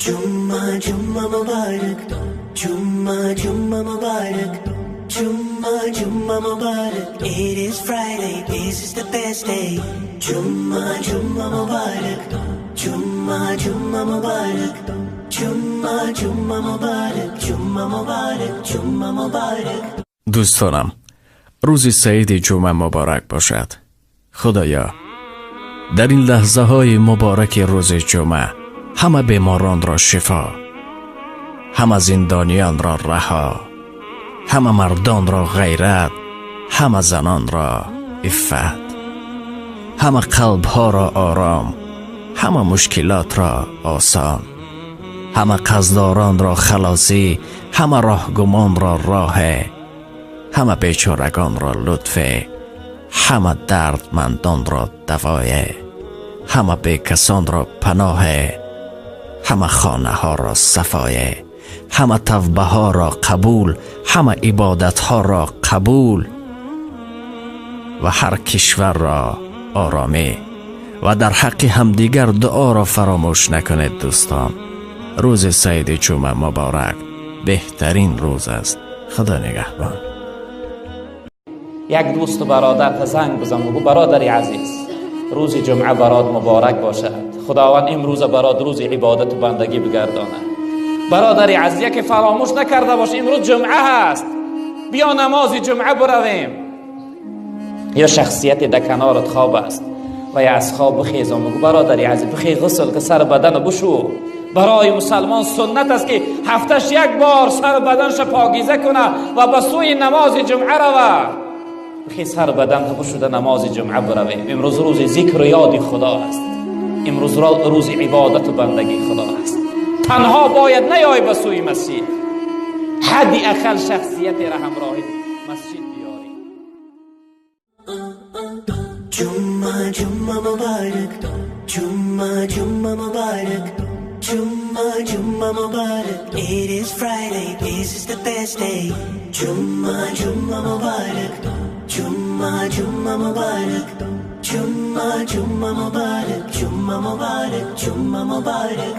Jumma Jumma Mubarak, Jumma Jumma Mubarak, Jumma Jumma Mubarak. It is Friday, this is the best day. Jumma Jumma Mubarak, Jumma Jumma Mubarak, Jumma Jumma Mubarak, Jumma Mubarak, Jumma Mubarak. دوستانم، روزی سعید جمعه مبارک باشد. خدایا در این لحظه های مبارک روز جمعه همه بیماران را شفا، همه زندانیان را رها، همه مردان را غیرت، همه زنان را عفت، همه قلب ها را آرام، همه مشکلات را آسان، همه قصدداران را خلاصی، همه راهگمان را راه، همه بیچارگان را لطف، همه دردمندان را دوای، همه بیکسان را پناه، همه خانه ها را صفای، همه توبه ها را قبول، همه عبادت ها را قبول، و هر کشور را آرامی، و در حق همدیگر دعا را فراموش نکنید. دوستان، روز سعید جمعه مبارک بهترین روز است. خدا نگهبان. یک دوست و برادر زنگ بزن بگو برادری عزیز، روز جمعه برات مبارک باشد. خداوند امروز برات روز عبادت و بندگی بگرداند. برادری عزیز که فراموش نکرده باش امروز جمعه هست، بیا نماز جمعه برویم. یا شخصیت در کنارت خواب است و یا از خواب بخیزم بگو برادری عزیز بخی غسل که سر بدن بشو. برای مسلمان سنت است که هفتش یک بار سر بدنش پاکیزه کنه و به سوی نماز جمعه روه. بخی سر بدن که بشوده نماز جمعه برویم. امروز روز ذکر و یاد خدا است، امروز روز عبادت و بندگی خدا است. تنها باید نیای به سوی مسجد، حدی اقل شخصیت را همراهی مسجد بیاری. Jumma Jumma Mubarak, Jumma Jumma Mubarak, Jumma Jumma Mubarak. It is Friday, this is the best day. Jumma Jumma Mubarak, Jumma Jumma Mubarak, Jumma Jumma Mubarak, Jumma Mubarak, Jumma Mubarak.